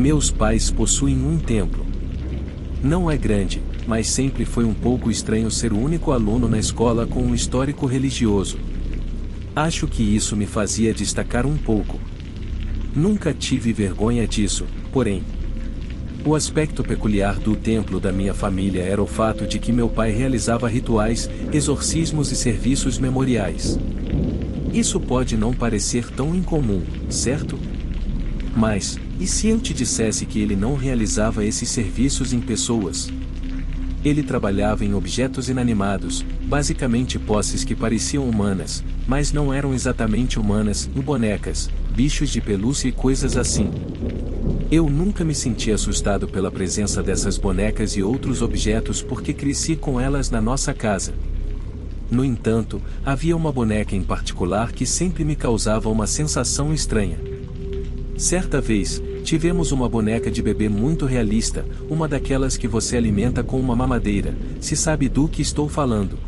Meus pais possuem um templo. Não é grande, mas sempre foi um pouco estranho ser o único aluno na escola com um histórico religioso. Acho que isso me fazia destacar um pouco. Nunca tive vergonha disso, porém. O aspecto peculiar do templo da minha família era o fato de que meu pai realizava rituais, exorcismos e serviços memoriais. Isso pode não parecer tão incomum, certo? Mas, e se eu te dissesse que ele não realizava esses serviços em pessoas? Ele trabalhava em objetos inanimados, basicamente posses que pareciam humanas, mas não eram exatamente humanas, bonecas, bichos de pelúcia e coisas assim. Eu nunca me senti assustado pela presença dessas bonecas e outros objetos porque cresci com elas na nossa casa. No entanto, havia uma boneca em particular que sempre me causava uma sensação estranha. Certa vez, tivemos uma boneca de bebê muito realista, uma daquelas que você alimenta com uma mamadeira, se sabe do que estou falando.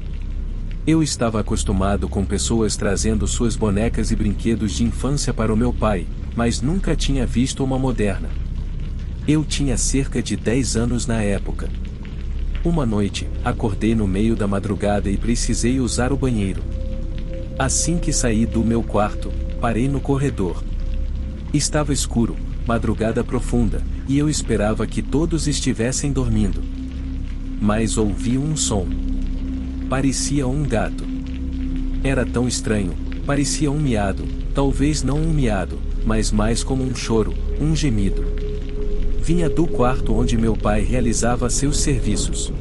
Eu estava acostumado com pessoas trazendo suas bonecas e brinquedos de infância para o meu pai, mas nunca tinha visto uma moderna. Eu tinha cerca de 10 anos na época. Uma noite, acordei no meio da madrugada e precisei usar o banheiro. Assim que saí do meu quarto, parei no corredor. Estava escuro, madrugada profunda, e eu esperava que todos estivessem dormindo. Mas ouvi um som. Parecia um gato. Era tão estranho, parecia um miado, talvez não um miado, mas mais como um choro, um gemido. Vinha do quarto onde meu pai realizava seus serviços.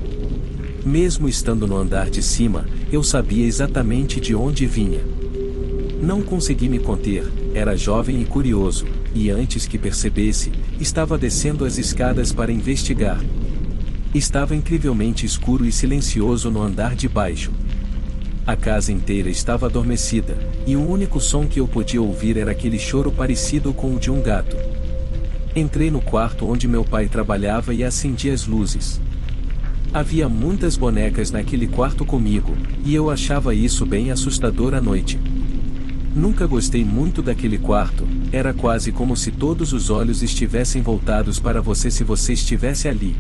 Mesmo estando no andar de cima, eu sabia exatamente de onde vinha. Não consegui me conter, era jovem e curioso, e antes que percebesse, estava descendo as escadas para investigar. Estava incrivelmente escuro e silencioso no andar de baixo. A casa inteira estava adormecida, e o único som que eu podia ouvir era aquele choro parecido com o de um gato. Entrei no quarto onde meu pai trabalhava e acendi as luzes. Havia muitas bonecas naquele quarto comigo, e eu achava isso bem assustador à noite. Nunca gostei muito daquele quarto, era quase como se todos os olhos estivessem voltados para você se você estivesse ali.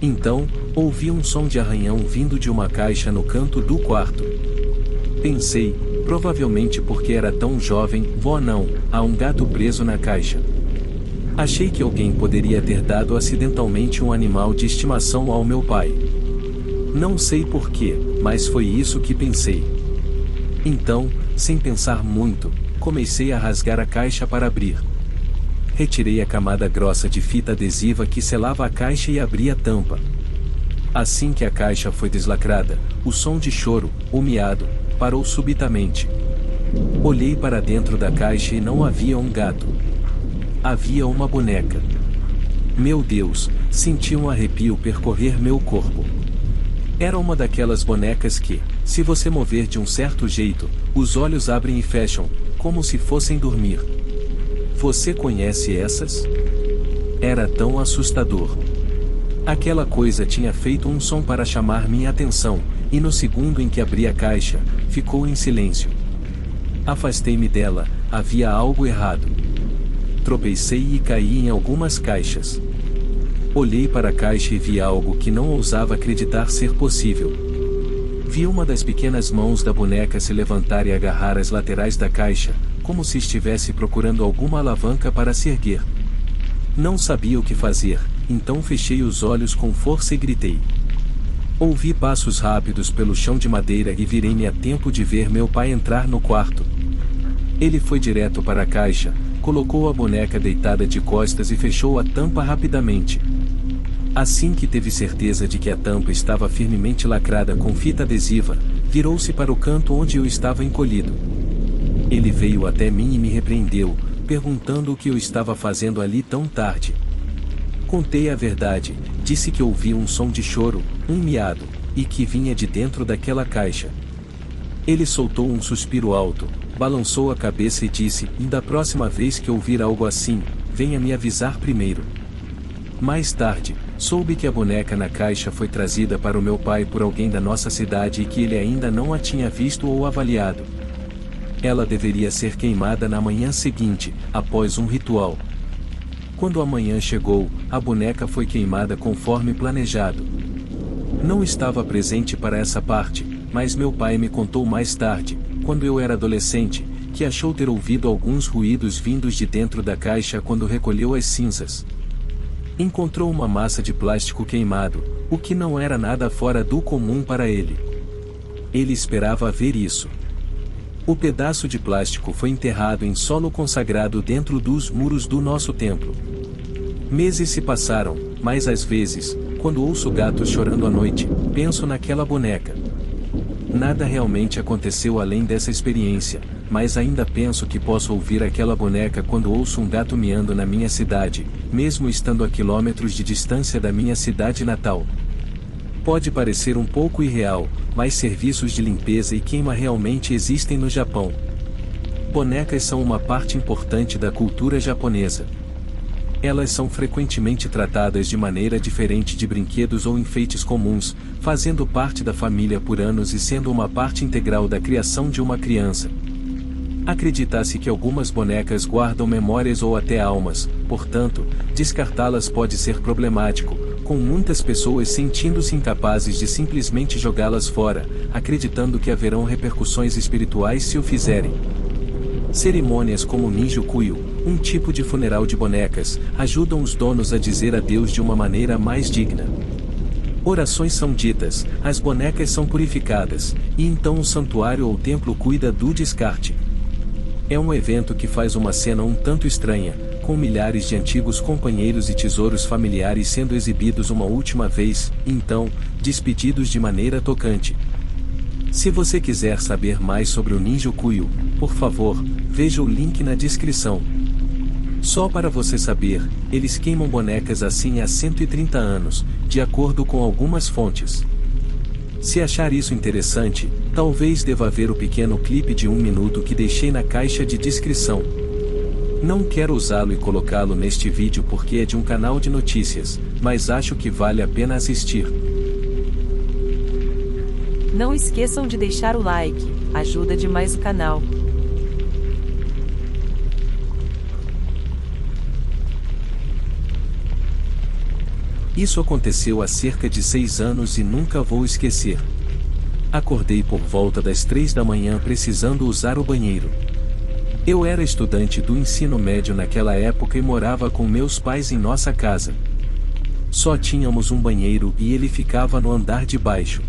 Então, ouvi um som de arranhão vindo de uma caixa no canto do quarto. Pensei, provavelmente porque era tão jovem, não, há um gato preso na caixa. Achei que alguém poderia ter dado acidentalmente um animal de estimação ao meu pai. Não sei porquê, mas foi isso que pensei. Então, sem pensar muito, comecei a rasgar a caixa para abrir. Retirei a camada grossa de fita adesiva que selava a caixa e abri a tampa. Assim que a caixa foi deslacrada, o som de choro, o miado, parou subitamente. Olhei para dentro da caixa e não havia um gato. Havia uma boneca. Meu Deus, senti um arrepio percorrer meu corpo. Era uma daquelas bonecas que, se você mover de um certo jeito, os olhos abrem e fecham, como se fossem dormir. Você conhece essas? Era tão assustador. Aquela coisa tinha feito um som para chamar minha atenção, e no segundo em que abri a caixa, ficou em silêncio. Afastei-me dela, havia algo errado. Tropecei e caí em algumas caixas. Olhei para a caixa e vi algo que não ousava acreditar ser possível. Vi uma das pequenas mãos da boneca se levantar e agarrar as laterais da caixa, como se estivesse procurando alguma alavanca para se erguer. Não sabia o que fazer, então fechei os olhos com força e gritei. Ouvi passos rápidos pelo chão de madeira e virei-me a tempo de ver meu pai entrar no quarto. Ele foi direto para a caixa, colocou a boneca deitada de costas e fechou a tampa rapidamente. Assim que teve certeza de que a tampa estava firmemente lacrada com fita adesiva, virou-se para o canto onde eu estava encolhido. Ele veio até mim e me repreendeu, perguntando o que eu estava fazendo ali tão tarde. Contei a verdade, disse que ouvi um som de choro, um miado, e que vinha de dentro daquela caixa. Ele soltou um suspiro alto, balançou a cabeça e disse: "Da próxima vez que ouvir algo assim, venha me avisar primeiro." Mais tarde, soube que a boneca na caixa foi trazida para o meu pai por alguém da nossa cidade e que ele ainda não a tinha visto ou avaliado. Ela deveria ser queimada na manhã seguinte, após um ritual. Quando a manhã chegou, a boneca foi queimada conforme planejado. Não estava presente para essa parte, mas meu pai me contou mais tarde, quando eu era adolescente, que achou ter ouvido alguns ruídos vindos de dentro da caixa quando recolheu as cinzas. Encontrou uma massa de plástico queimado, o que não era nada fora do comum para ele. Ele esperava ver isso. O pedaço de plástico foi enterrado em solo consagrado dentro dos muros do nosso templo. Meses se passaram, mas às vezes, quando ouço gatos chorando à noite, penso naquela boneca. Nada realmente aconteceu além dessa experiência, mas ainda penso que posso ouvir aquela boneca quando ouço um gato miando na minha cidade, mesmo estando a quilômetros de distância da minha cidade natal. Pode parecer um pouco irreal, mas serviços de limpeza e queima realmente existem no Japão. Bonecas são uma parte importante da cultura japonesa. Elas são frequentemente tratadas de maneira diferente de brinquedos ou enfeites comuns, fazendo parte da família por anos e sendo uma parte integral da criação de uma criança. Acredita-se que algumas bonecas guardam memórias ou até almas, portanto, descartá-las pode ser problemático, com muitas pessoas sentindo-se incapazes de simplesmente jogá-las fora, acreditando que haverão repercussões espirituais se o fizerem. Cerimônias como o Ninjo-Kuyo, um tipo de funeral de bonecas, ajudam os donos a dizer adeus de uma maneira mais digna. Orações são ditas, as bonecas são purificadas, e então o santuário ou templo cuida do descarte. É um evento que faz uma cena um tanto estranha, com milhares de antigos companheiros e tesouros familiares sendo exibidos uma última vez, e então, despedidos de maneira tocante. Se você quiser saber mais sobre o Ninjo-Kuyo, por favor, veja o link na descrição. Só para você saber, eles queimam bonecas assim há 130 anos, de acordo com algumas fontes. Se achar isso interessante, talvez deva ver o pequeno clipe de 1 minuto que deixei na caixa de descrição. Não quero usá-lo e colocá-lo neste vídeo porque é de um canal de notícias, mas acho que vale a pena assistir. Não esqueçam de deixar o like, ajuda demais o canal. Isso aconteceu há cerca de 6 anos e nunca vou esquecer. Acordei por volta das 3 da manhã precisando usar o banheiro. Eu era estudante do ensino médio naquela época e morava com meus pais em nossa casa. Só tínhamos um banheiro e ele ficava no andar de baixo.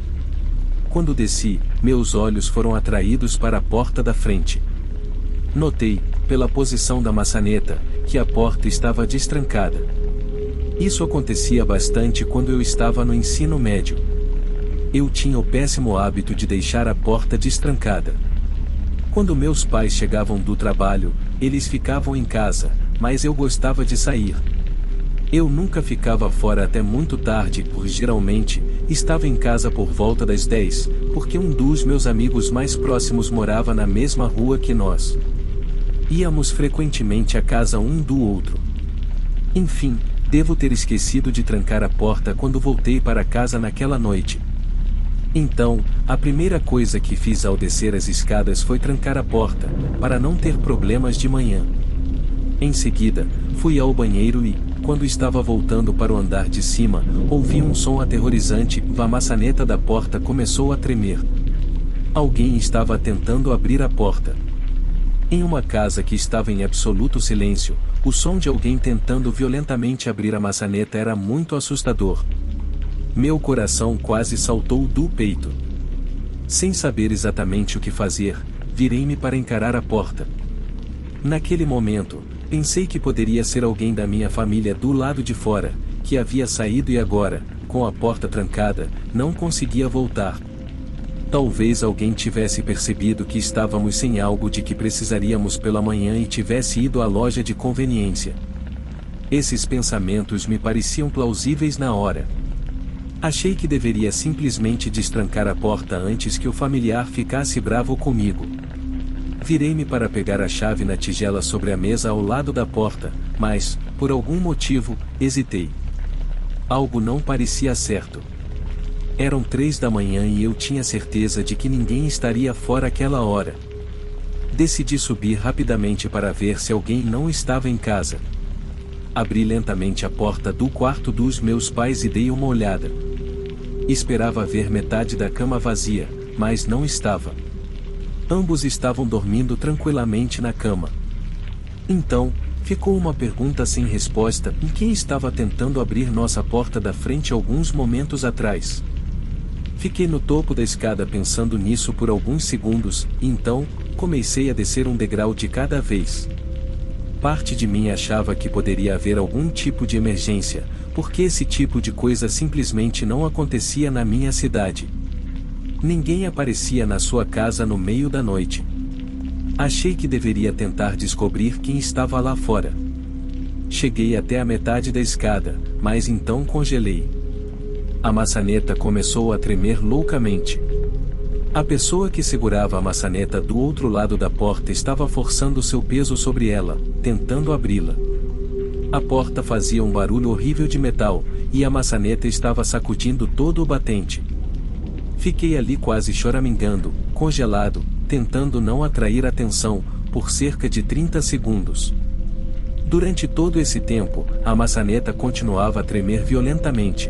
Quando desci, meus olhos foram atraídos para a porta da frente. Notei, pela posição da maçaneta, que a porta estava destrancada. Isso acontecia bastante quando eu estava no ensino médio. Eu tinha o péssimo hábito de deixar a porta destrancada. Quando meus pais chegavam do trabalho, eles ficavam em casa, mas eu gostava de sair. Eu nunca ficava fora até muito tarde, pois geralmente, estava em casa por volta das 10, porque um dos meus amigos mais próximos morava na mesma rua que nós. Íamos frequentemente à casa um do outro. Enfim, devo ter esquecido de trancar a porta quando voltei para casa naquela noite. Então, a primeira coisa que fiz ao descer as escadas foi trancar a porta, para não ter problemas de manhã. Em seguida, fui ao banheiro e, quando estava voltando para o andar de cima, ouvi um som aterrorizante, a maçaneta da porta começou a tremer. Alguém estava tentando abrir a porta. Em uma casa que estava em absoluto silêncio, o som de alguém tentando violentamente abrir a maçaneta era muito assustador. Meu coração quase saltou do peito. Sem saber exatamente o que fazer, virei-me para encarar a porta. Naquele momento, pensei que poderia ser alguém da minha família do lado de fora, que havia saído e agora, com a porta trancada, não conseguia voltar. Talvez alguém tivesse percebido que estávamos sem algo de que precisaríamos pela manhã e tivesse ido à loja de conveniência. Esses pensamentos me pareciam plausíveis na hora. Achei que deveria simplesmente destrancar a porta antes que o familiar ficasse bravo comigo. Virei-me para pegar a chave na tigela sobre a mesa ao lado da porta, mas, por algum motivo, hesitei. Algo não parecia certo. Eram 3 da manhã e eu tinha certeza de que ninguém estaria fora aquela hora. Decidi subir rapidamente para ver se alguém não estava em casa. abri lentamente a porta do quarto dos meus pais e dei uma olhada. Esperava ver metade da cama vazia, mas não estava. Ambos estavam dormindo tranquilamente na cama. Então, ficou uma pergunta sem resposta: quem estava tentando abrir nossa porta da frente alguns momentos atrás? Fiquei no topo da escada pensando nisso por alguns segundos, e então, comecei a descer um degrau de cada vez. Parte de mim achava que poderia haver algum tipo de emergência, porque esse tipo de coisa simplesmente não acontecia na minha cidade. Ninguém aparecia na sua casa no meio da noite. Achei que deveria tentar descobrir quem estava lá fora. Cheguei até a metade da escada, mas então congelei. A maçaneta começou a tremer loucamente. A pessoa que segurava a maçaneta do outro lado da porta estava forçando seu peso sobre ela, tentando abri-la. A porta fazia um barulho horrível de metal, e a maçaneta estava sacudindo todo o batente. Fiquei ali quase choramingando, congelado, tentando não atrair atenção, por cerca de 30 segundos. Durante todo esse tempo, a maçaneta continuava a tremer violentamente.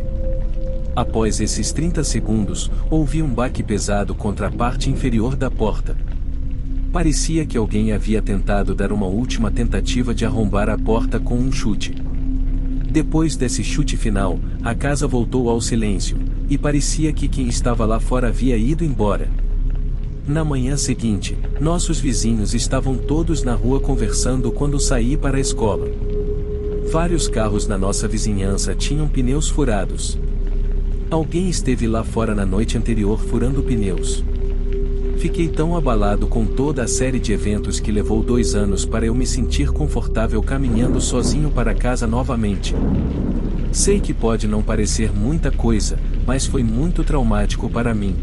Após esses 30 segundos, ouvi um baque pesado contra a parte inferior da porta. Parecia que alguém havia tentado dar uma última tentativa de arrombar a porta com um chute. Depois desse chute final, a casa voltou ao silêncio, e parecia que quem estava lá fora havia ido embora. Na manhã seguinte, nossos vizinhos estavam todos na rua conversando quando saí para a escola. Vários carros na nossa vizinhança tinham pneus furados. Alguém esteve lá fora na noite anterior furando pneus. Fiquei tão abalado com toda a série de eventos que levou 2 anos para eu me sentir confortável caminhando sozinho para casa novamente. Sei que pode não parecer muita coisa, mas foi muito traumático para mim.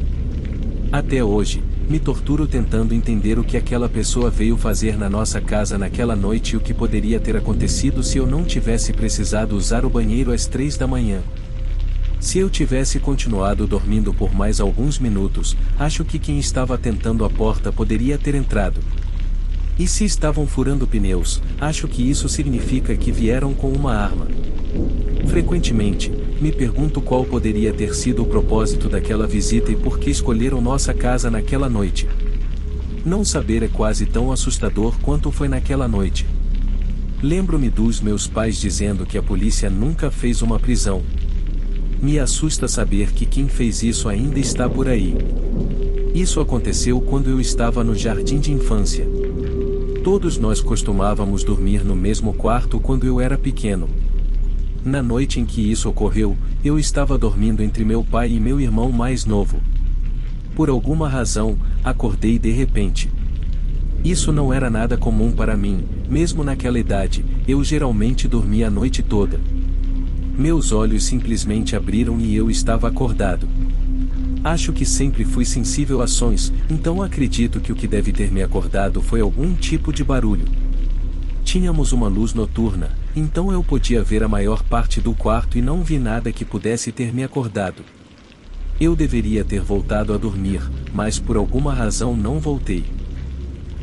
Até hoje, me torturo tentando entender o que aquela pessoa veio fazer na nossa casa naquela noite e o que poderia ter acontecido se eu não tivesse precisado usar o banheiro às 3 da manhã. Se eu tivesse continuado dormindo por mais alguns minutos, acho que quem estava tentando a porta poderia ter entrado. E se estavam furando pneus, acho que isso significa que vieram com uma arma. Frequentemente, me pergunto qual poderia ter sido o propósito daquela visita e por que escolheram nossa casa naquela noite. Não saber é quase tão assustador quanto foi naquela noite. Lembro-me dos meus pais dizendo que a polícia nunca fez uma prisão. Me assusta saber que quem fez isso ainda está por aí. Isso aconteceu quando eu estava no jardim de infância. Todos nós costumávamos dormir no mesmo quarto quando eu era pequeno. Na noite em que isso ocorreu, eu estava dormindo entre meu pai e meu irmão mais novo. Por alguma razão, acordei de repente. Isso não era nada comum para mim, mesmo naquela idade, eu geralmente dormia a noite toda. Meus olhos simplesmente abriram e eu estava acordado. Acho que sempre fui sensível a sons, então acredito que o que deve ter me acordado foi algum tipo de barulho. Tínhamos uma luz noturna, então eu podia ver a maior parte do quarto e não vi nada que pudesse ter me acordado. Eu deveria ter voltado a dormir, mas por alguma razão não voltei.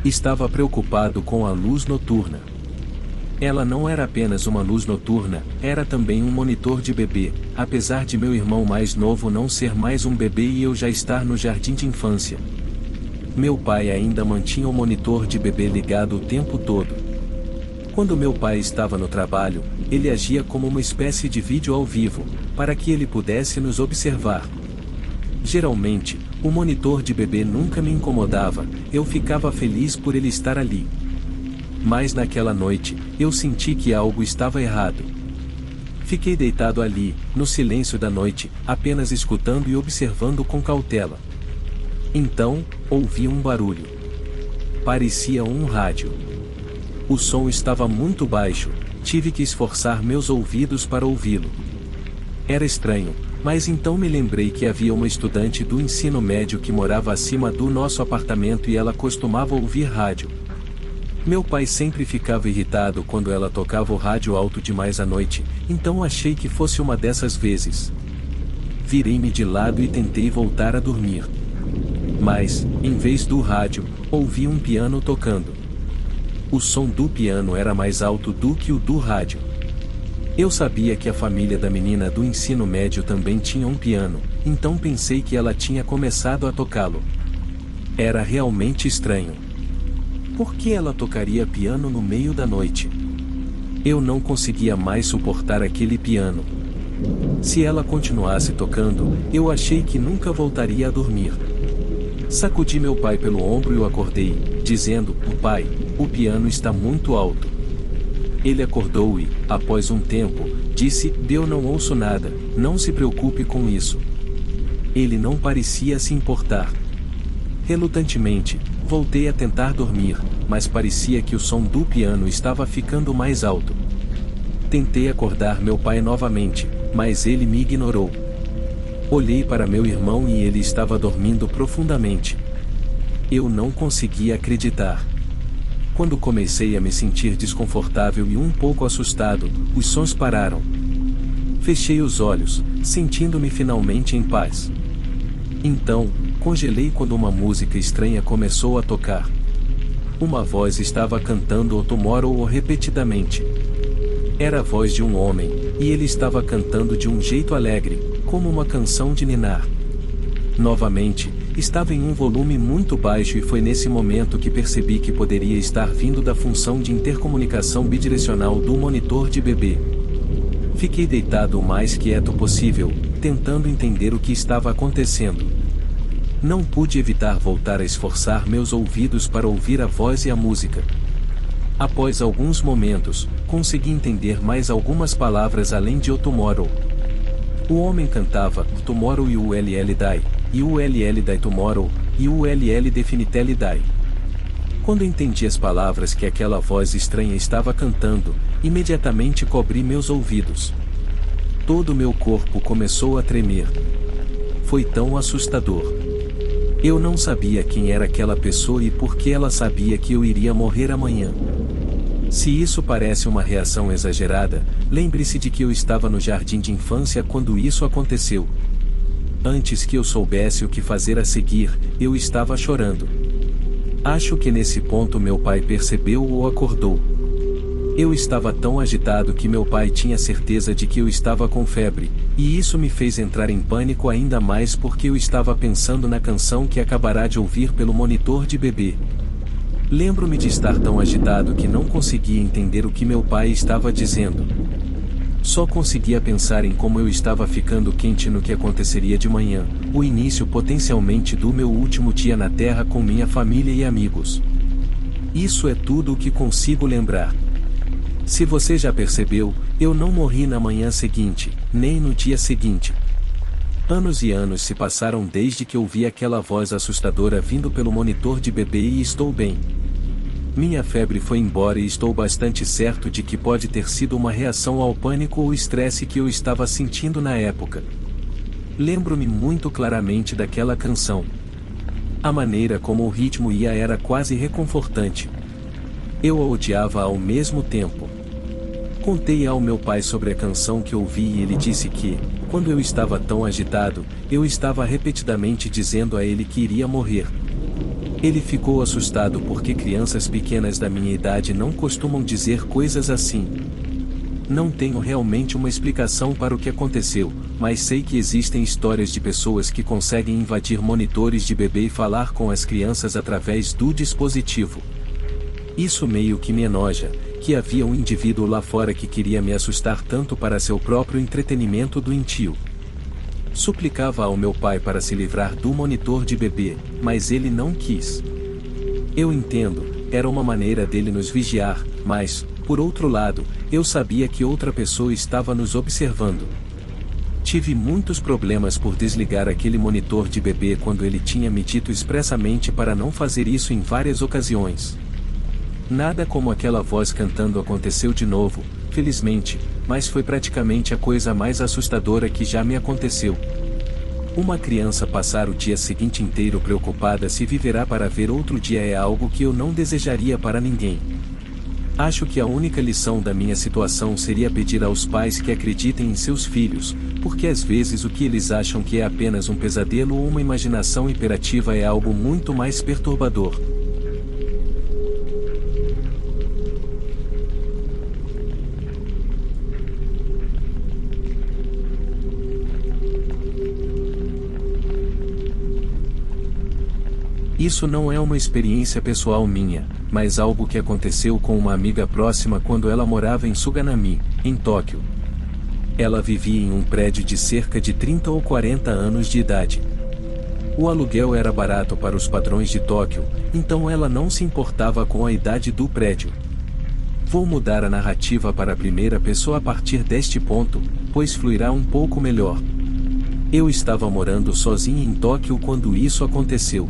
Estava preocupado com a luz noturna. Ela não era apenas uma luz noturna, era também um monitor de bebê, apesar de meu irmão mais novo não ser mais um bebê e eu já estar no jardim de infância. Meu pai ainda mantinha o monitor de bebê ligado o tempo todo. Quando meu pai estava no trabalho, ele agia como uma espécie de vídeo ao vivo, para que ele pudesse nos observar. Geralmente, o monitor de bebê nunca me incomodava, eu ficava feliz por ele estar ali. Mas naquela noite, eu senti que algo estava errado. Fiquei deitado ali, no silêncio da noite, apenas escutando e observando com cautela. Então, ouvi um barulho. Parecia um rádio. O som estava muito baixo, tive que esforçar meus ouvidos para ouvi-lo. Era estranho, mas então me lembrei que havia uma estudante do ensino médio que morava acima do nosso apartamento e ela costumava ouvir rádio. Meu pai sempre ficava irritado quando ela tocava o rádio alto demais à noite, então achei que fosse uma dessas vezes. Virei-me de lado e tentei voltar a dormir. Mas, em vez do rádio, ouvi um piano tocando. O som do piano era mais alto do que o do rádio. Eu sabia que a família da menina do ensino médio também tinha um piano, então pensei que ela tinha começado a tocá-lo. Era realmente estranho. Por que ela tocaria piano no meio da noite? Eu não conseguia mais suportar aquele piano. Se ela continuasse tocando, eu achei que nunca voltaria a dormir. Sacudi meu pai pelo ombro e o acordei, dizendo: pai, o piano está muito alto. Ele acordou e, após um tempo, disse: eu não ouço nada, não se preocupe com isso. Ele não parecia se importar. Relutantemente, voltei a tentar dormir, mas parecia que o som do piano estava ficando mais alto. Tentei acordar meu pai novamente, mas ele me ignorou. Olhei para meu irmão e ele estava dormindo profundamente. Eu não conseguia acreditar. Quando comecei a me sentir desconfortável e um pouco assustado, os sons pararam. Fechei os olhos, sentindo-me finalmente em paz. Então, congelei quando uma música estranha começou a tocar. Uma voz estava cantando o Tomorrow repetidamente. Era a voz de um homem, e ele estava cantando de um jeito alegre, como uma canção de ninar. Novamente, estava em um volume muito baixo e foi nesse momento que percebi que poderia estar vindo da função de intercomunicação bidirecional do monitor de bebê. Fiquei deitado o mais quieto possível, tentando entender o que estava acontecendo. Não pude evitar voltar a esforçar meus ouvidos para ouvir a voz e a música. Após alguns momentos, consegui entender mais algumas palavras além de o Tomorrow. O homem cantava Tomorrow e o ULL Die, e o ULL Die Tomorrow, e o ULL Definitely Die. Quando entendi as palavras que aquela voz estranha estava cantando, imediatamente cobri meus ouvidos. Todo meu corpo começou a tremer. Foi tão assustador. Eu não sabia quem era aquela pessoa e por que ela sabia que eu iria morrer amanhã. Se isso parece uma reação exagerada, lembre-se de que eu estava no jardim de infância quando isso aconteceu. Antes que eu soubesse o que fazer a seguir, eu estava chorando. Acho que nesse ponto meu pai percebeu ou acordou. Eu estava tão agitado que meu pai tinha certeza de que eu estava com febre, e isso me fez entrar em pânico ainda mais porque eu estava pensando na canção que acabará de ouvir pelo monitor de bebê. Lembro-me de estar tão agitado que não conseguia entender o que meu pai estava dizendo. Só conseguia pensar em como eu estava ficando quente no que aconteceria de manhã, o início potencialmente do meu último dia na Terra com minha família e amigos. Isso é tudo o que consigo lembrar. Se você já percebeu, eu não morri na manhã seguinte, nem no dia seguinte. Anos e anos se passaram desde que ouvi aquela voz assustadora vindo pelo monitor de bebê e estou bem. Minha febre foi embora e estou bastante certo de que pode ter sido uma reação ao pânico ou estresse que eu estava sentindo na época. Lembro-me muito claramente daquela canção. A maneira como o ritmo ia era quase reconfortante. Eu a odiava ao mesmo tempo. Contei ao meu pai sobre a canção que ouvi e ele disse que, quando eu estava tão agitado, eu estava repetidamente dizendo a ele que iria morrer. Ele ficou assustado porque crianças pequenas da minha idade não costumam dizer coisas assim. Não tenho realmente uma explicação para o que aconteceu, mas sei que existem histórias de pessoas que conseguem invadir monitores de bebê e falar com as crianças através do dispositivo. Isso meio que me enoja, que havia um indivíduo lá fora que queria me assustar tanto para seu próprio entretenimento doentio. Suplicava ao meu pai para se livrar do monitor de bebê, mas ele não quis. Eu entendo, era uma maneira dele nos vigiar, mas, por outro lado, eu sabia que outra pessoa estava nos observando. Tive muitos problemas por desligar aquele monitor de bebê quando ele tinha me dito expressamente para não fazer isso em várias ocasiões. Nada como aquela voz cantando aconteceu de novo, felizmente, mas foi praticamente a coisa mais assustadora que já me aconteceu. Uma criança passar o dia seguinte inteiro preocupada se viverá para ver outro dia é algo que eu não desejaria para ninguém. Acho que a única lição da minha situação seria pedir aos pais que acreditem em seus filhos, porque às vezes o que eles acham que é apenas um pesadelo ou uma imaginação hiperativa é algo muito mais perturbador. Isso não é uma experiência pessoal minha, mas algo que aconteceu com uma amiga próxima quando ela morava em Suganami, em Tóquio. Ela vivia em um prédio de cerca de 30 ou 40 anos de idade. O aluguel era barato para os padrões de Tóquio, então ela não se importava com a idade do prédio. Vou mudar a narrativa para a primeira pessoa a partir deste ponto, pois fluirá um pouco melhor. Eu estava morando sozinho em Tóquio quando isso aconteceu.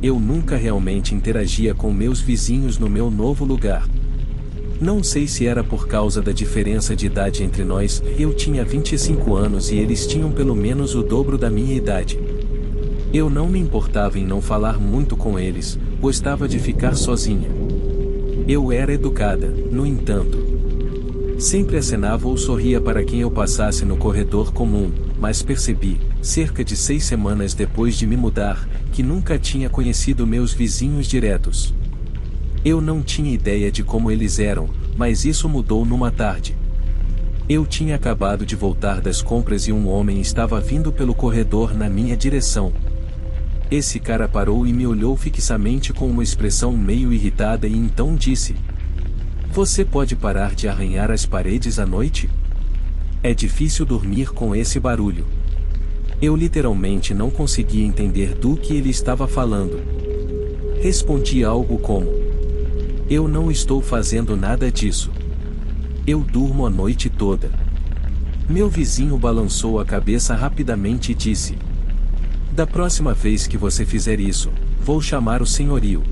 Eu nunca realmente interagia com meus vizinhos no meu novo lugar. Não sei se era por causa da diferença de idade entre nós, eu tinha 25 anos e eles tinham pelo menos o dobro da minha idade. Eu não me importava em não falar muito com eles, gostava de ficar sozinha. Eu era educada, no entanto. Sempre acenava ou sorria para quem eu passasse no corredor comum, mas percebi, cerca de 6 semanas depois de me mudar, que nunca tinha conhecido meus vizinhos diretos. Eu não tinha ideia de como eles eram, mas isso mudou numa tarde. Eu tinha acabado de voltar das compras e um homem estava vindo pelo corredor na minha direção. Esse cara parou e me olhou fixamente com uma expressão meio irritada e então disse: "Você pode parar de arranhar as paredes à noite? É difícil dormir com esse barulho." Eu literalmente não conseguia entender do que ele estava falando. Respondi algo como: "Eu não estou fazendo nada disso. Eu durmo a noite toda." Meu vizinho balançou a cabeça rapidamente e disse: "Da próxima vez que você fizer isso, vou chamar o senhorio."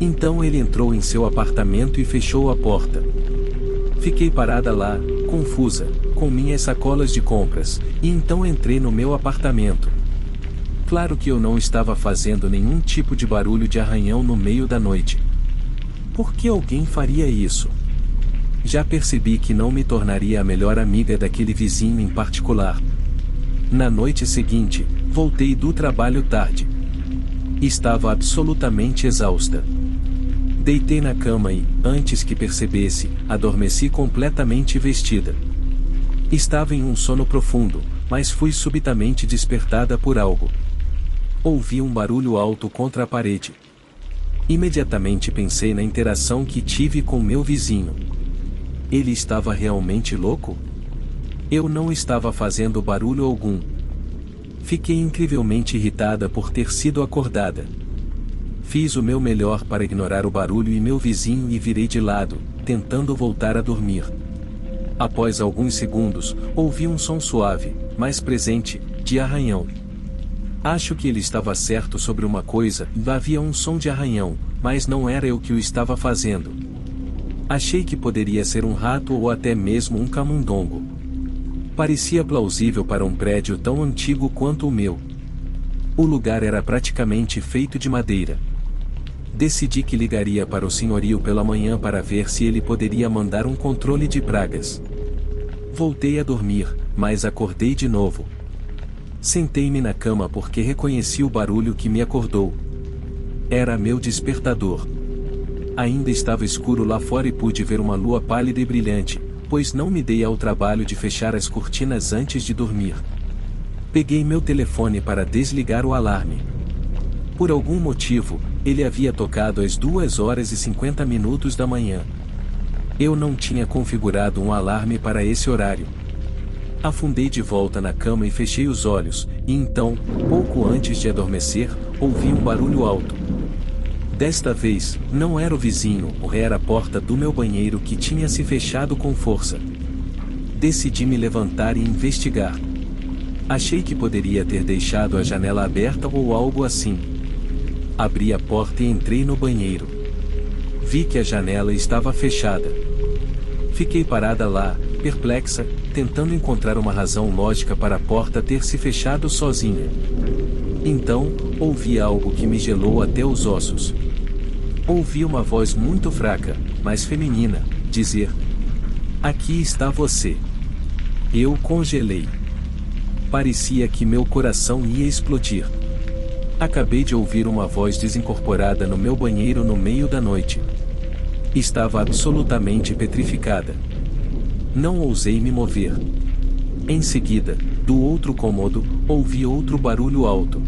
Então ele entrou em seu apartamento e fechou a porta. Fiquei parada lá, confusa, com minhas sacolas de compras, e então entrei no meu apartamento. Claro que eu não estava fazendo nenhum tipo de barulho de arranhão no meio da noite. Por que alguém faria isso? Já percebi que não me tornaria a melhor amiga daquele vizinho em particular. Na noite seguinte, voltei do trabalho tarde. Estava absolutamente exausta. Deitei na cama e, antes que percebesse, adormeci completamente vestida. Estava em um sono profundo, mas fui subitamente despertada por algo. Ouvi um barulho alto contra a parede. Imediatamente pensei na interação que tive com meu vizinho. Ele estava realmente louco? Eu não estava fazendo barulho algum. Fiquei incrivelmente irritada por ter sido acordada. Fiz o meu melhor para ignorar o barulho e meu vizinho e virei de lado, tentando voltar a dormir. Após alguns segundos, ouvi um som suave, mas presente, de arranhão. Acho que ele estava certo sobre uma coisa, havia um som de arranhão, mas não era eu que o estava fazendo. Achei que poderia ser um rato ou até mesmo um camundongo. Parecia plausível para um prédio tão antigo quanto o meu. O lugar era praticamente feito de madeira. Decidi que ligaria para o senhorio pela manhã para ver se ele poderia mandar um controle de pragas. Voltei a dormir, mas acordei de novo. Sentei-me na cama porque reconheci o barulho que me acordou. Era meu despertador. Ainda estava escuro lá fora e pude ver uma lua pálida e brilhante, pois não me dei ao trabalho de fechar as cortinas antes de dormir. Peguei meu telefone para desligar o alarme. Por algum motivo, ele havia tocado às 2h50 da manhã. Eu não tinha configurado um alarme para esse horário. Afundei de volta na cama e fechei os olhos, e então, pouco antes de adormecer, ouvi um barulho alto. Desta vez, não era o vizinho, era a porta do meu banheiro que tinha se fechado com força. Decidi me levantar e investigar. Achei que poderia ter deixado a janela aberta ou algo assim. Abri a porta e entrei no banheiro. Vi que a janela estava fechada. Fiquei parada lá, perplexa, tentando encontrar uma razão lógica para a porta ter se fechado sozinha. Então, ouvi algo que me gelou até os ossos. Ouvi uma voz muito fraca, mas feminina, dizer: "Aqui está você." Eu congelei. Parecia que meu coração ia explodir. Acabei de ouvir uma voz desincorporada no meu banheiro no meio da noite. Estava absolutamente petrificada. Não ousei me mover. Em seguida, do outro cômodo, ouvi outro barulho alto.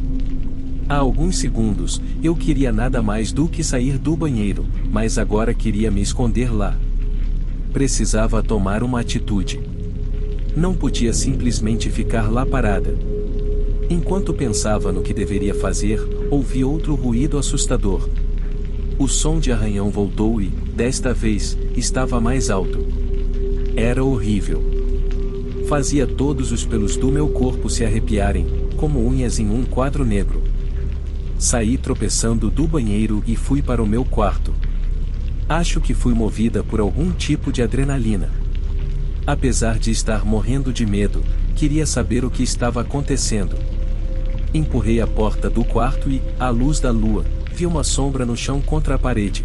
Há alguns segundos, eu queria nada mais do que sair do banheiro, mas agora queria me esconder lá. Precisava tomar uma atitude. Não podia simplesmente ficar lá parada. Enquanto pensava no que deveria fazer, ouvi outro ruído assustador. O som de arranhão voltou e, desta vez, estava mais alto. Era horrível. Fazia todos os pelos do meu corpo se arrepiarem, como unhas em um quadro negro. Saí tropeçando do banheiro e fui para o meu quarto. Acho que fui movida por algum tipo de adrenalina. Apesar de estar morrendo de medo, queria saber o que estava acontecendo. Empurrei a porta do quarto e, à luz da lua, vi uma sombra no chão contra a parede.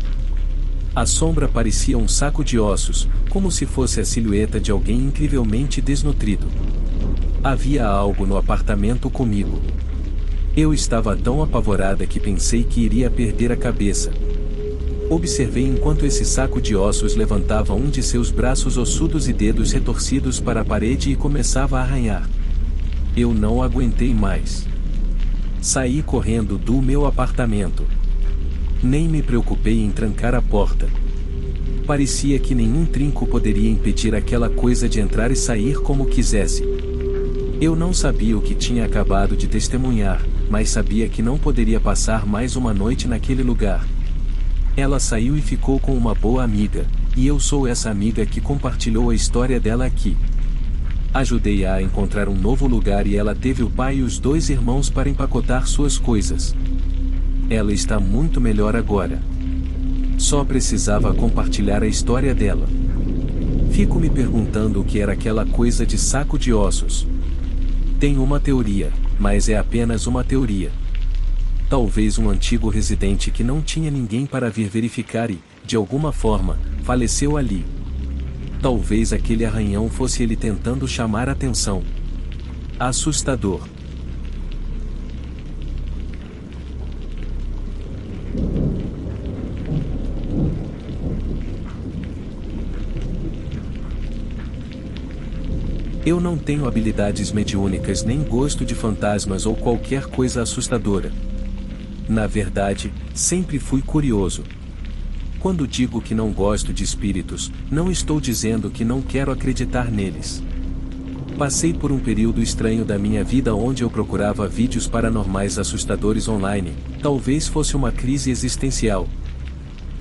A sombra parecia um saco de ossos, como se fosse a silhueta de alguém incrivelmente desnutrido. Havia algo no apartamento comigo. Eu estava tão apavorada que pensei que iria perder a cabeça. Observei enquanto esse saco de ossos levantava um de seus braços ossudos e dedos retorcidos para a parede e começava a arranhar. Eu não aguentei mais. Saí correndo do meu apartamento. Nem me preocupei em trancar a porta. Parecia que nenhum trinco poderia impedir aquela coisa de entrar e sair como quisesse. Eu não sabia o que tinha acabado de testemunhar, mas sabia que não poderia passar mais uma noite naquele lugar. Ela saiu e ficou com uma boa amiga, e eu sou essa amiga que compartilhou a história dela aqui. Ajudei-a a encontrar um novo lugar e ela teve o pai e os 2 irmãos para empacotar suas coisas. Ela está muito melhor agora. Só precisava compartilhar a história dela. Fico me perguntando o que era aquela coisa de saco de ossos. Tenho uma teoria, mas é apenas uma teoria. Talvez um antigo residente que não tinha ninguém para vir verificar e, de alguma forma, faleceu ali. Talvez aquele arranhão fosse ele tentando chamar atenção. Assustador. Eu não tenho habilidades mediúnicas nem gosto de fantasmas ou qualquer coisa assustadora. Na verdade, sempre fui curioso. Quando digo que não gosto de espíritos, não estou dizendo que não quero acreditar neles. Passei por um período estranho da minha vida onde eu procurava vídeos paranormais assustadores online, talvez fosse uma crise existencial.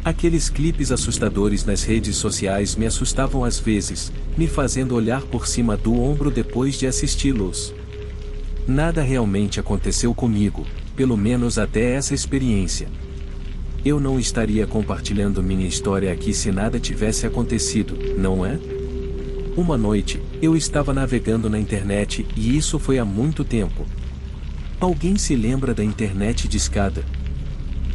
Aqueles clipes assustadores nas redes sociais me assustavam às vezes, me fazendo olhar por cima do ombro depois de assisti-los. Nada realmente aconteceu comigo, pelo menos até essa experiência. Eu não estaria compartilhando minha história aqui se nada tivesse acontecido, não é? Uma noite, eu estava navegando na internet e isso foi há muito tempo. Alguém se lembra da internet discada?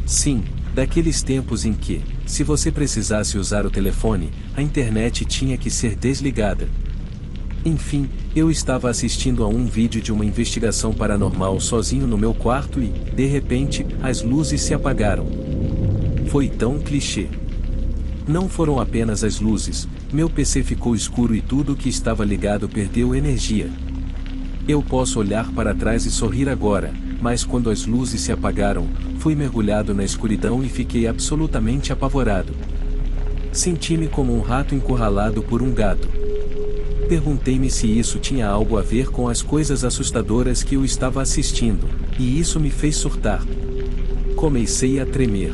Sim, daqueles tempos em que, se você precisasse usar o telefone, a internet tinha que ser desligada. Enfim, eu estava assistindo a um vídeo de uma investigação paranormal sozinho no meu quarto e, de repente, as luzes se apagaram. Foi tão clichê. Não foram apenas as luzes, meu PC ficou escuro e tudo que estava ligado perdeu energia. Eu posso olhar para trás e sorrir agora, mas quando as luzes se apagaram, fui mergulhado na escuridão e fiquei absolutamente apavorado. Senti-me como um rato encurralado por um gato. Perguntei-me se isso tinha algo a ver com as coisas assustadoras que eu estava assistindo, e isso me fez surtar. Comecei a tremer.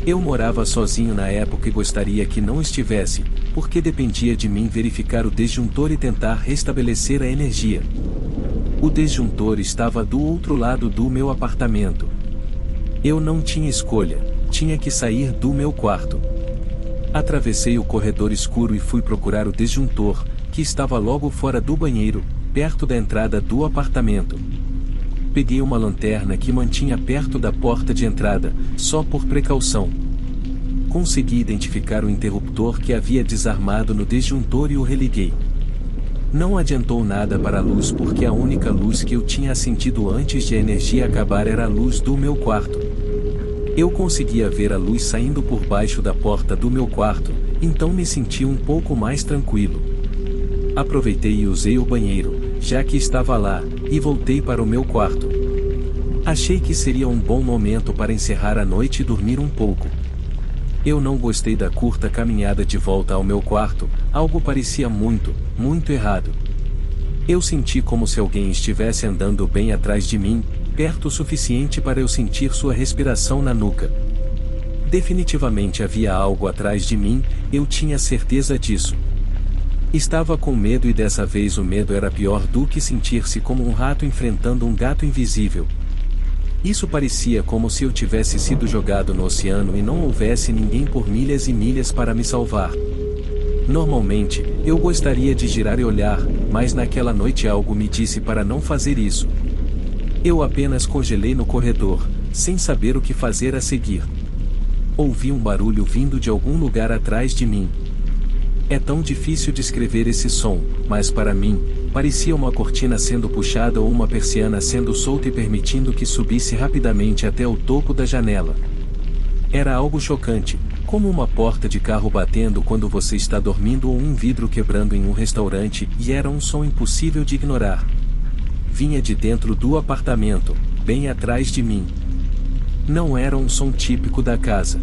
Eu morava sozinho na época e gostaria que não estivesse, porque dependia de mim verificar o disjuntor e tentar restabelecer a energia. O disjuntor estava do outro lado do meu apartamento. Eu não tinha escolha, tinha que sair do meu quarto. Atravessei o corredor escuro e fui procurar o disjuntor, que estava logo fora do banheiro, perto da entrada do apartamento. Peguei uma lanterna que mantinha perto da porta de entrada, só por precaução. Consegui identificar o interruptor que havia desarmado no disjuntor e o religuei. Não adiantou nada para a luz porque a única luz que eu tinha sentido antes de a energia acabar era a luz do meu quarto. Eu conseguia ver a luz saindo por baixo da porta do meu quarto, então me senti um pouco mais tranquilo. Aproveitei e usei o banheiro, já que estava lá, e voltei para o meu quarto. Achei que seria um bom momento para encerrar a noite e dormir um pouco. Eu não gostei da curta caminhada de volta ao meu quarto, algo parecia muito, muito errado. Eu senti como se alguém estivesse andando bem atrás de mim, perto o suficiente para eu sentir sua respiração na nuca. Definitivamente havia algo atrás de mim, eu tinha certeza disso. Estava com medo e dessa vez o medo era pior do que sentir-se como um rato enfrentando um gato invisível. Isso parecia como se eu tivesse sido jogado no oceano e não houvesse ninguém por milhas e milhas para me salvar. Normalmente, eu gostaria de girar e olhar, mas naquela noite algo me disse para não fazer isso. Eu apenas congelei no corredor, sem saber o que fazer a seguir. Ouvi um barulho vindo de algum lugar atrás de mim. É tão difícil descrever esse som, mas para mim, parecia uma cortina sendo puxada ou uma persiana sendo solta e permitindo que subisse rapidamente até o topo da janela. Era algo chocante, como uma porta de carro batendo quando você está dormindo ou um vidro quebrando em um restaurante, e era um som impossível de ignorar. Vinha de dentro do apartamento, bem atrás de mim. Não era um som típico da casa.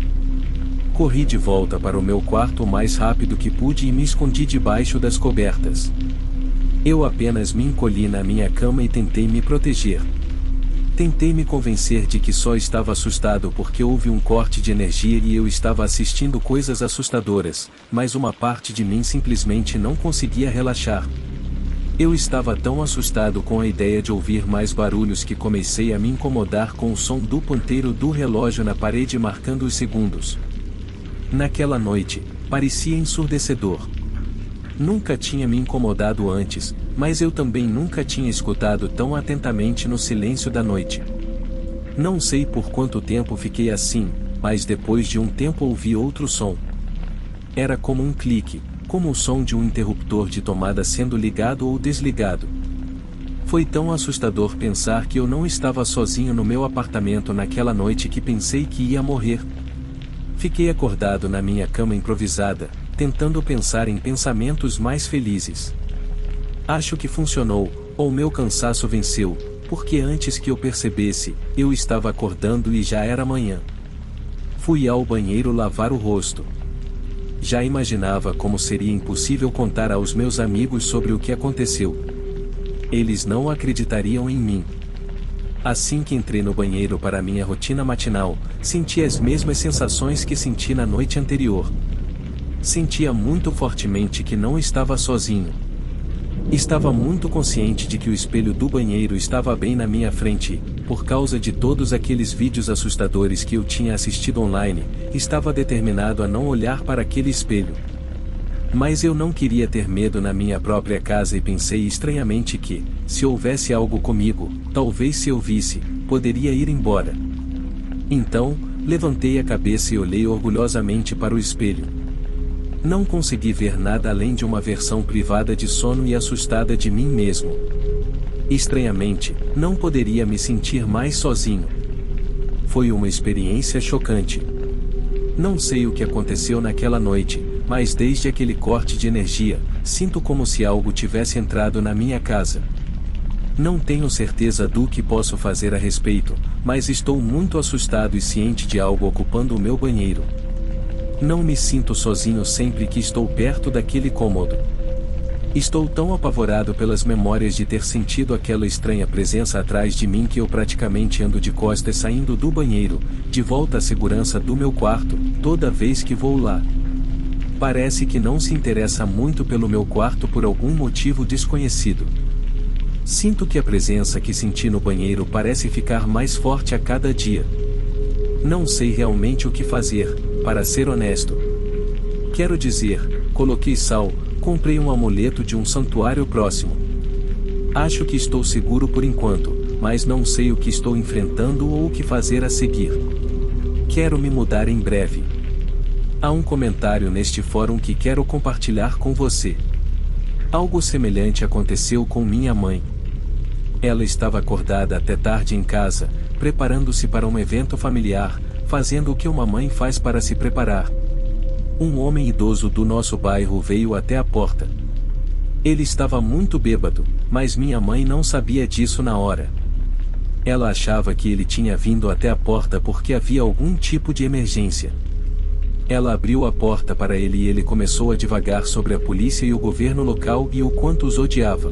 Corri de volta para o meu quarto o mais rápido que pude e me escondi debaixo das cobertas. Eu apenas me encolhi na minha cama e tentei me proteger. Tentei me convencer de que só estava assustado porque houve um corte de energia e eu estava assistindo coisas assustadoras, mas uma parte de mim simplesmente não conseguia relaxar. Eu estava tão assustado com a ideia de ouvir mais barulhos que comecei a me incomodar com o som do ponteiro do relógio na parede marcando os segundos. Naquela noite, parecia ensurdecedor. Nunca tinha me incomodado antes, mas eu também nunca tinha escutado tão atentamente no silêncio da noite. Não sei por quanto tempo fiquei assim, mas depois de um tempo ouvi outro som. Era como um clique, como o som de um interruptor de tomada sendo ligado ou desligado. Foi tão assustador pensar que eu não estava sozinho no meu apartamento naquela noite que pensei que ia morrer. Fiquei acordado na minha cama improvisada, tentando pensar em pensamentos mais felizes. Acho que funcionou, ou meu cansaço venceu, porque antes que eu percebesse, eu estava acordando e já era manhã. Fui ao banheiro lavar o rosto. Já imaginava como seria impossível contar aos meus amigos sobre o que aconteceu. Eles não acreditariam em mim. Assim que entrei no banheiro para minha rotina matinal, senti as mesmas sensações que senti na noite anterior. Sentia muito fortemente que não estava sozinho. Estava muito consciente de que o espelho do banheiro estava bem na minha frente, por causa de todos aqueles vídeos assustadores que eu tinha assistido online, estava determinado a não olhar para aquele espelho. Mas eu não queria ter medo na minha própria casa e pensei estranhamente que, se houvesse algo comigo, talvez se eu visse, poderia ir embora. Então, levantei a cabeça e olhei orgulhosamente para o espelho. Não consegui ver nada além de uma versão privada de sono e assustada de mim mesmo. Estranhamente, não poderia me sentir mais sozinho. Foi uma experiência chocante. Não sei o que aconteceu naquela noite, mas desde aquele corte de energia, sinto como se algo tivesse entrado na minha casa. Não tenho certeza do que posso fazer a respeito, mas estou muito assustado e ciente de algo ocupando o meu banheiro. Não me sinto sozinho sempre que estou perto daquele cômodo. Estou tão apavorado pelas memórias de ter sentido aquela estranha presença atrás de mim que eu praticamente ando de costas saindo do banheiro, de volta à segurança do meu quarto, toda vez que vou lá. Parece que não se interessa muito pelo meu quarto por algum motivo desconhecido. Sinto que a presença que senti no banheiro parece ficar mais forte a cada dia. Não sei realmente o que fazer, para ser honesto. Quero dizer, coloquei sal, comprei um amuleto de um santuário próximo. Acho que estou seguro por enquanto, mas não sei o que estou enfrentando ou o que fazer a seguir. Quero me mudar em breve. Há um comentário neste fórum que quero compartilhar com você. Algo semelhante aconteceu com minha mãe. Ela estava acordada até tarde em casa, preparando-se para um evento familiar, fazendo o que uma mãe faz para se preparar. Um homem idoso do nosso bairro veio até a porta. Ele estava muito bêbado, mas minha mãe não sabia disso na hora. Ela achava que ele tinha vindo até a porta porque havia algum tipo de emergência. Ela abriu a porta para ele e ele começou a divagar sobre a polícia e o governo local e o quanto os odiava.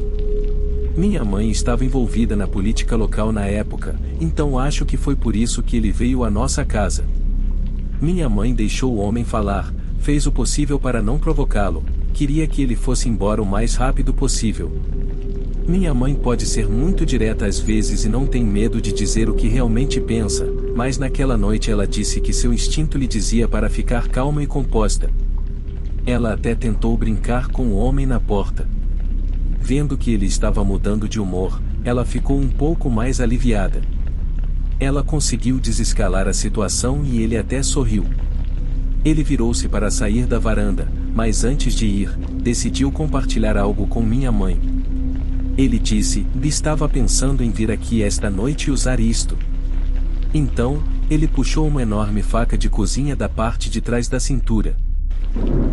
Minha mãe estava envolvida na política local na época, então acho que foi por isso que ele veio à nossa casa. Minha mãe deixou o homem falar, fez o possível para não provocá-lo, queria que ele fosse embora o mais rápido possível. Minha mãe pode ser muito direta às vezes e não tem medo de dizer o que realmente pensa, mas naquela noite ela disse que seu instinto lhe dizia para ficar calma e composta. Ela até tentou brincar com o homem na porta. Vendo que ele estava mudando de humor, ela ficou um pouco mais aliviada. Ela conseguiu desescalar a situação e ele até sorriu. Ele virou-se para sair da varanda, mas antes de ir, decidiu compartilhar algo com minha mãe. Ele disse: estava pensando em vir aqui esta noite e usar isto. Então, ele puxou uma enorme faca de cozinha da parte de trás da cintura.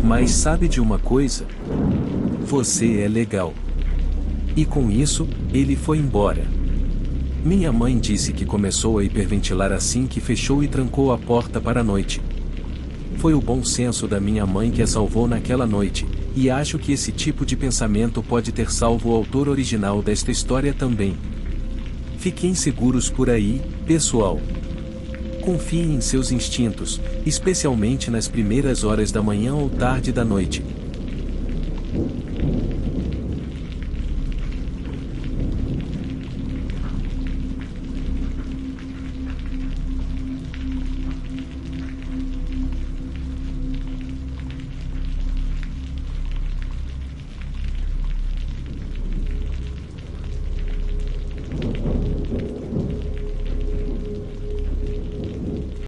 Mas sabe de uma coisa? Você é legal. E com isso, ele foi embora. Minha mãe disse que começou a hiperventilar assim que fechou e trancou a porta para a noite. Foi o bom senso da minha mãe que a salvou naquela noite, e acho que esse tipo de pensamento pode ter salvo o autor original desta história também. Fiquem seguros por aí, pessoal. Confiem em seus instintos, especialmente nas primeiras horas da manhã ou tarde da noite.